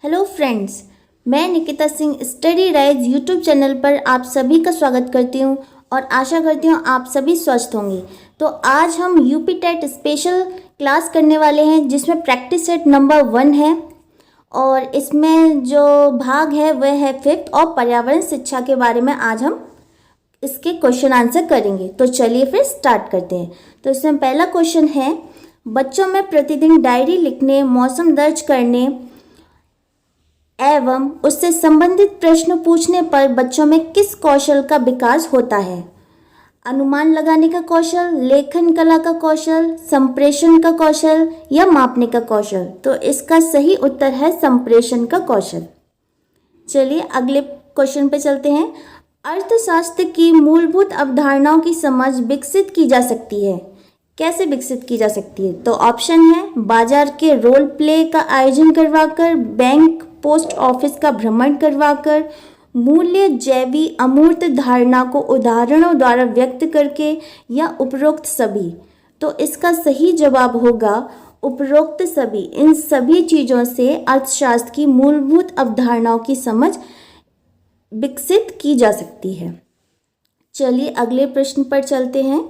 Hello friends, मैं Nikita Singh study rise YouTube channel पर आप सभी का स्वागत करती हूं और आशा करती हूं आप सभी स्वस्थ होंगे। तो आज हम यूपी टेट स्पेशल क्लास करने वाले हैं जिसमें प्रैक्टिस सेट नंबर 1 है और इसमें जो भाग है वह है 5th और पर्यावरण शिक्षा के बारे में आज हम इसके क्वेश्चन आंसर करेंगे। तो चलिए फिर स्टार्ट करते हैं। तो इसमें पहला क्वेश्चन है, बच्चों में प्रतिदिन डायरी लिखने, मौसम दर्ज करने एवं उससे संबंधित प्रश्न पूछने पर बच्चों में किस कौशल का विकास होता है? अनुमान लगाने का कौशल, लेखन कला का कौशल, संप्रेषण का कौशल या मापने का कौशल? तो इसका सही उत्तर है संप्रेषण का कौशल। चलिए अगले क्वेश्चन पे चलते हैं। अर्थशास्त्र की मूलभूत अवधारणाओं की समझ विकसित की जा सकती है। कैसे विकसित की जा सकती है? तो ऑप्शन है, बाजार के रोल प्ले का आयोजन करवाकर, बैंक पोस्ट ऑफिस का भ्रमण करवाकर, मूल्य जैवी अमूर्त धारणा को उदाहरणों द्वारा व्यक्त करके, या उपरोक्त सभी। तो इसका सही जवाब होगा उपरोक्त सभी। इन सभी चीज़ों से अर्थशास्त्र की मूलभूत अवधारणाओं की समझ विकसित की जा सकती है। चलिए अगले प्रश्न पर चलते हैं।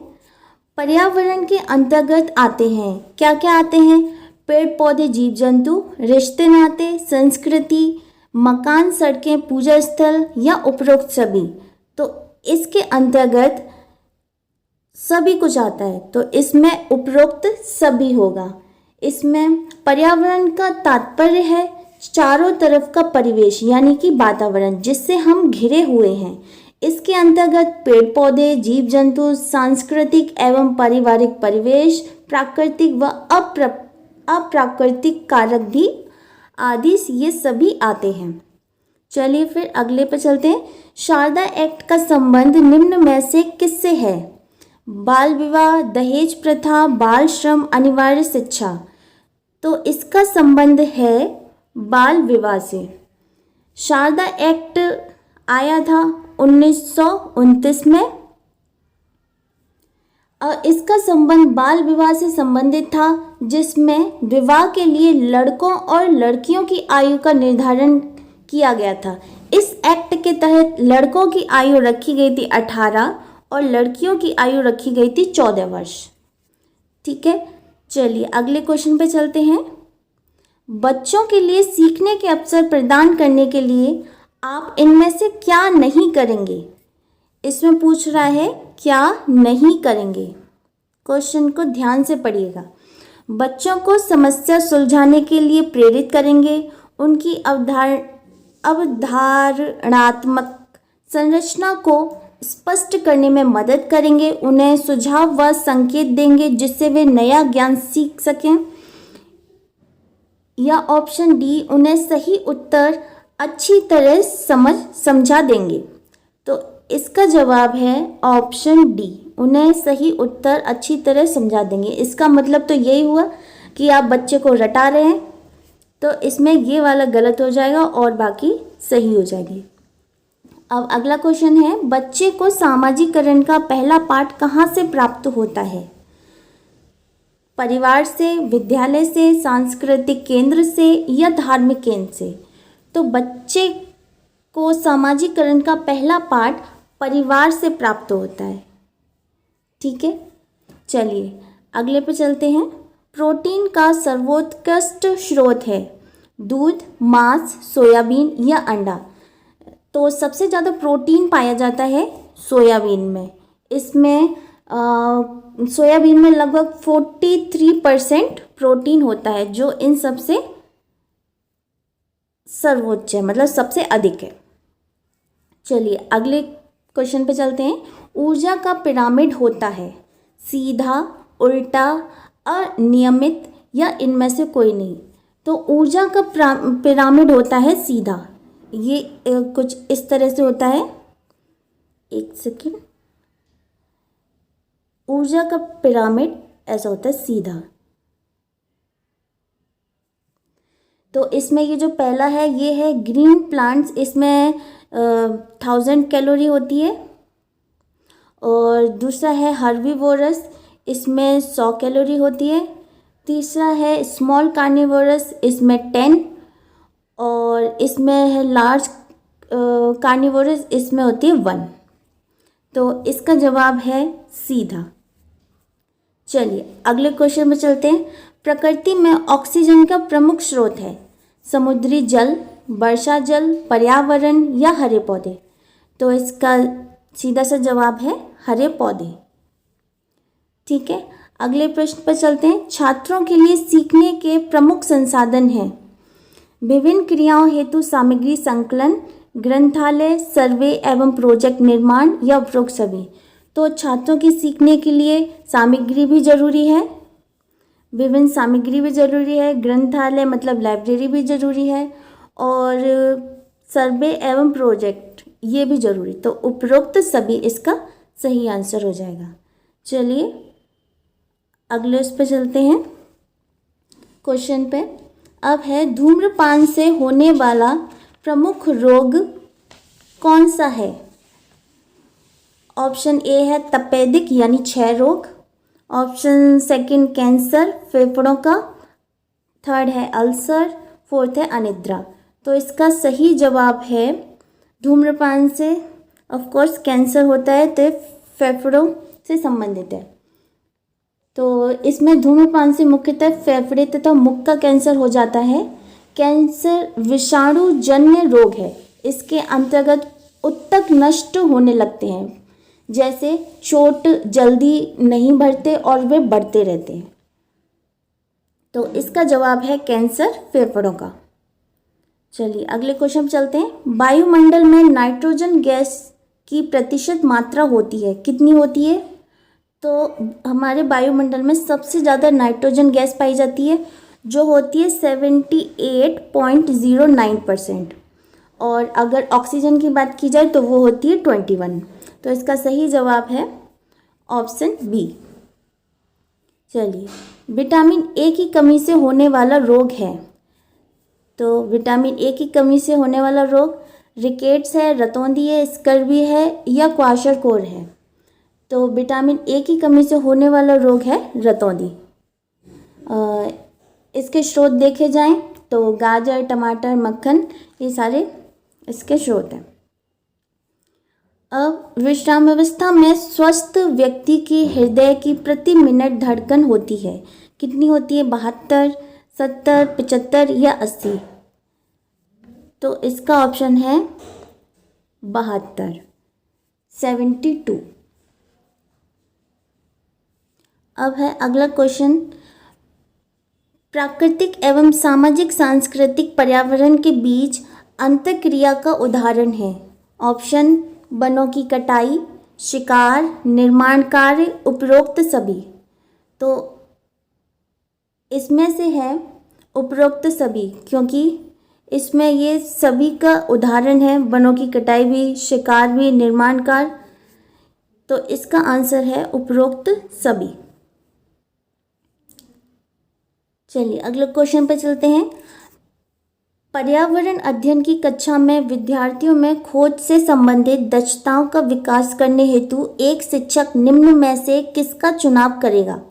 पर्यावरण के अंतर्गत आते हैं, क्या क्या आते हैं? पेड़ पौधे, जीव जंतु, रिश्ते नाते, संस्कृति, मकान, सड़कें, पूजा स्थल या उपरोक्त सभी। तो इसके अंतर्गत सभी कुछ आता है, तो इसमें उपरोक्त सभी होगा। इसमें पर्यावरण का तात्पर्य है चारों तरफ का परिवेश यानी कि वातावरण जिससे हम घिरे हुए हैं। इसके अंतर्गत पेड़ पौधे, जीव जंतु, सांस्कृतिक एवं पारिवारिक परिवेश, प्राकृतिक व अप्राकृतिक कारक भी आदि ये सभी आते हैं। चलिए फिर अगले पर चलते हैं। शारदा एक्ट का संबंध निम्न में से किससे है? बाल विवाह, दहेज प्रथा, बाल श्रम, अनिवार्य शिक्षा। तो इसका संबंध है बाल विवाह से। शारदा एक्ट आया था 1929 में और इसका संबंध बाल विवाह से संबंधित था, जिसमें विवाह के लिए लड़कों और लड़कियों की आयु का निर्धारण किया गया था। इस एक्ट के तहत लड़कों की आयु रखी गई थी 18 और लड़कियों की आयु रखी गई थी 14 वर्ष। ठीक है, चलिए अगले क्वेश्चन पे चलते हैं। बच्चों के लिए सीखने के अवसर प्रदान करने के लिए आप इनमें से क्या नहीं करेंगे? इसमें पूछ रहा है क्या नहीं करेंगे। क्वेश्चन को ध्यान से पढ़िएगा। बच्चों को समस्या सुलझाने के लिए प्रेरित करेंगे, उनकी अवधारणात्मक संरचना को स्पष्ट करने में मदद करेंगे, उन्हें सुझाव व संकेत देंगे जिससे वे नया ज्ञान सीख सकें, या ऑप्शन डी, उन्हें सही उत्तर अच्छी तरह समझा देंगे। तो इसका जवाब है ऑप्शन डी, उन्हें सही उत्तर अच्छी तरह समझा देंगे। इसका मतलब तो यही हुआ कि आप बच्चे को रटा रहे हैं, तो इसमें ये वाला गलत हो जाएगा और बाकी सही हो जाएगी। अब अगला क्वेश्चन है, बच्चे को सामाजिकरण का पहला पाठ कहाँ से प्राप्त होता है? परिवार से, विद्यालय से, सांस्कृतिक केंद्र से या धार्मिक केंद्र से? तो बच्चे को सामाजिकरण का पहला पाठ परिवार से प्राप्त होता है। ठीक है, चलिए अगले पे चलते हैं। प्रोटीन का सर्वोत्कृष्ट स्रोत है दूध, मांस, सोयाबीन या अंडा? तो सबसे ज़्यादा प्रोटीन पाया जाता है सोयाबीन में। इसमें सोयाबीन में लगभग 43% प्रोटीन होता है, जो इन सबसे सर्वोच्च है, मतलब सबसे अधिक है। चलिए अगले क्वेश्चन पे चलते हैं। ऊर्जा का पिरामिड होता है सीधा, उल्टा, अनियमित या इनमें से कोई नहीं? तो ऊर्जा का पिरामिड होता है सीधा। ये कुछ इस तरह से होता है, एक सेकेंड। ऊर्जा का पिरामिड ऐसा होता है सीधा। तो इसमें ये जो पहला है ये है ग्रीन प्लांट्स, इसमें 1000 कैलोरी होती है। और दूसरा है हर्बीवोरस, इसमें 100 कैलोरी होती है। तीसरा है स्मॉल कार्निवोरस, इसमें 10। और इसमें है लार्ज कार्निवोरस, इसमें होती है 1। तो इसका जवाब है सीधा। चलिए अगले क्वेश्चन में चलते हैं। प्रकृति में ऑक्सीजन का प्रमुख स्रोत है समुद्री जल, वर्षा जल, पर्यावरण या हरे पौधे। तो इसका सीधा सा जवाब है हरे पौधे। ठीक है, अगले प्रश्न पर चलते हैं। छात्रों के लिए सीखने के प्रमुख संसाधन हैं विभिन्न क्रियाओं हेतु सामग्री संकलन, ग्रंथालय, सर्वे एवं प्रोजेक्ट निर्माण या उपरोक्त सभी। तो छात्रों की सीखने के लिए सामग्री भी जरूरी है, विभिन्न सामग्री भी जरूरी है, ग्रंथालय मतलब लाइब्रेरी भी जरूरी है, और सर्वे एवं प्रोजेक्ट ये भी जरूरी। तो उपरोक्त सभी इसका सही आंसर हो जाएगा। चलिए अगले उस पर चलते हैं क्वेश्चन पे। अब है धूम्रपान से होने वाला प्रमुख रोग कौन सा है। ऑप्शन ए है तपेदिक यानी क्षय रोग, ऑप्शन सेकंड कैंसर फेफड़ों का, थर्ड है अल्सर, फोर्थ है अनिद्रा। तो इसका सही जवाब है धूम्रपान से ऑफ कोर्स कैंसर होता है, तो फेफड़ों से संबंधित है। तो इसमें धूम्रपान से मुख्यतः फेफड़े तथा मुख का कैंसर हो जाता है। कैंसर विषाणु जन्य रोग है, इसके अंतर्गत ऊतक नष्ट होने लगते हैं, जैसे चोट जल्दी नहीं भरते और वे बढ़ते रहते हैं। तो इसका जवाब है कैंसर फेफड़ों का। चलिए अगले क्वेश्चन पर चलते हैं। वायुमंडल में नाइट्रोजन गैस की प्रतिशत मात्रा होती है, कितनी होती है। तो हमारे वायुमंडल में सबसे ज़्यादा नाइट्रोजन गैस पाई जाती है, जो होती है 78.09%, और अगर ऑक्सीजन की बात की जाए तो वो होती है 21। तो इसका सही जवाब है ऑप्शन बी। चलिए विटामिन ए की कमी से होने वाला रोग है। तो विटामिन ए की कमी से होने वाला रोग रिकेट्स है, रतौंधी है, स्कर्वी है या क्वाशरकोर है। तो विटामिन ए की कमी से होने वाला रोग है रतौंधी। इसके स्रोत देखे जाएं तो गाजर, टमाटर, मक्खन ये सारे इसके स्रोत हैं। अब विश्राम अवस्था में स्वस्थ व्यक्ति की हृदय की प्रति मिनट धड़कन होती है, कितनी होती है। 72, 70, 75 या 80। तो इसका ऑप्शन है 72, 72। अब है अगला क्वेश्चन। प्राकृतिक एवं सामाजिक सांस्कृतिक पर्यावरण के बीच अंतःक्रिया का उदाहरण है। ऑप्शन वनों की कटाई, शिकार, निर्माण कार्य, उपरोक्त सभी। तो इसमें से है उपरोक्त सभी, क्योंकि इसमें ये सभी का उदाहरण है, वनों की कटाई भी, शिकार भी, निर्माण कार्य। तो इसका आंसर है उपरोक्त सभी। चलिए अगले क्वेश्चन पर चलते हैं। पर्यावरण अध्ययन की कक्षा में विद्यार्थियों में खोज से संबंधित दक्षताओं का विकास करने हेतु एक शिक्षक निम्न में से किसका चुनाव करेगा।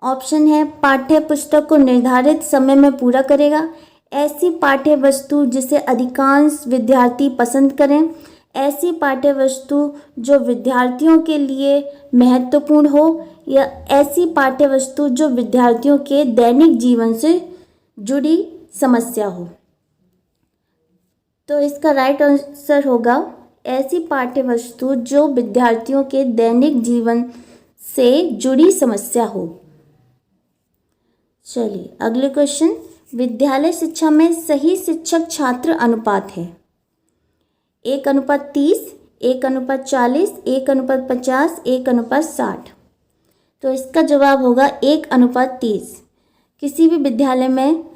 ऑप्शन है पाठ्य पुस्तक को निर्धारित समय में पूरा करेगा, ऐसी पाठ्य वस्तु जिसे अधिकांश विद्यार्थी पसंद करें, ऐसी पाठ्य वस्तु जो विद्यार्थियों के लिए महत्वपूर्ण हो, या ऐसी पाठ्य वस्तु जो विद्यार्थियों के दैनिक जीवन से जुड़ी समस्या हो। तो इसका राइट आंसर होगा ऐसी पाठ्य वस्तु जो विद्यार्थियों के दैनिक जीवन से जुड़ी समस्या हो। चलिए अगले क्वेश्चन। विद्यालय शिक्षा में सही शिक्षक छात्र अनुपात है 1:30, 1:40, 1:50, 1:60। तो इसका जवाब होगा 1:30। किसी भी विद्यालय में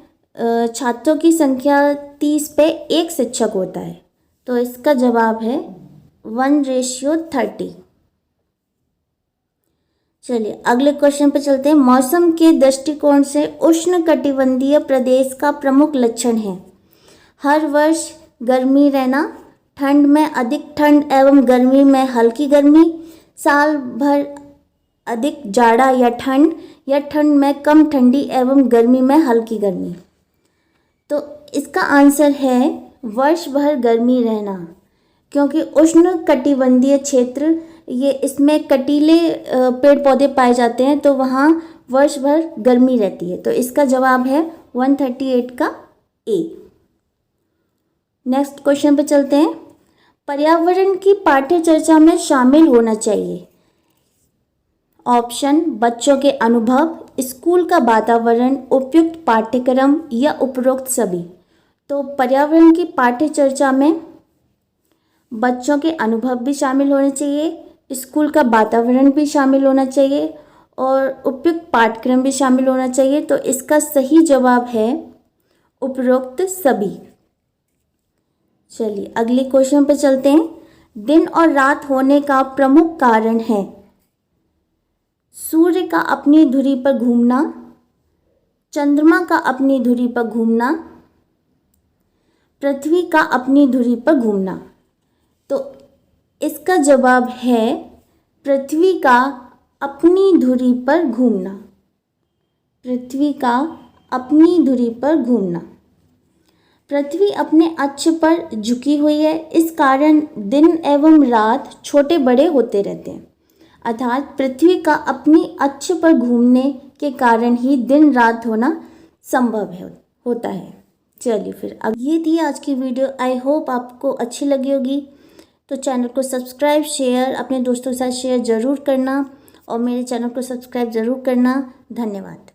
छात्रों की संख्या 30 पे 1 शिक्षक होता है। तो इसका जवाब है 1:30। चलिए अगले क्वेश्चन पे चलते हैं। मौसम के दृष्टिकोण से उष्णकटिबंधीय प्रदेश का प्रमुख लक्षण है हर वर्ष गर्मी रहना, ठंड में अधिक ठंड एवं गर्मी में हल्की गर्मी, साल भर अधिक जाड़ा या ठंड में कम ठंडी एवं गर्मी में हल्की गर्मी। तो इसका आंसर है वर्ष भर गर्मी रहना, क्योंकि उष्ण कटिबंधीय क्षेत्र ये इसमें कटीले पेड़ पौधे पाए जाते हैं, तो वहाँ वर्ष भर गर्मी रहती है। तो इसका जवाब है 138 का ए। नेक्स्ट क्वेश्चन पे चलते हैं। पर्यावरण की पाठ्य चर्चा में शामिल होना चाहिए। ऑप्शन बच्चों के अनुभव, स्कूल का वातावरण, उपयुक्त पाठ्यक्रम या उपरोक्त सभी। तो पर्यावरण की पाठ्य चर्चा में बच्चों के अनुभव भी शामिल होने चाहिए, स्कूल का वातावरण भी शामिल होना चाहिए और उपयुक्त पाठ्यक्रम भी शामिल होना चाहिए। तो इसका सही जवाब है उपरोक्त सभी। चलिए अगले क्वेश्चन पर चलते हैं। दिन और रात होने का प्रमुख कारण है सूर्य का अपनी धुरी पर घूमना, चंद्रमा का अपनी धुरी पर घूमना, पृथ्वी का अपनी धुरी पर घूमना। तो इसका जवाब है पृथ्वी का अपनी धुरी पर घूमना। पृथ्वी का अपनी धुरी पर घूमना। पृथ्वी अपने अक्ष पर झुकी हुई है, इस कारण दिन एवं रात छोटे बड़े होते रहते हैं। अर्थात पृथ्वी का अपनी अक्ष पर घूमने के कारण ही दिन रात होना संभव होता है। चलिए फिर अब ये थी आज की वीडियो। आई होप आपको अच्छी लगी होगी। तो चैनल को सब्सक्राइब, शेयर, अपने दोस्तों के साथ शेयर ज़रूर करना और मेरे चैनल को सब्सक्राइब ज़रूर करना। धन्यवाद।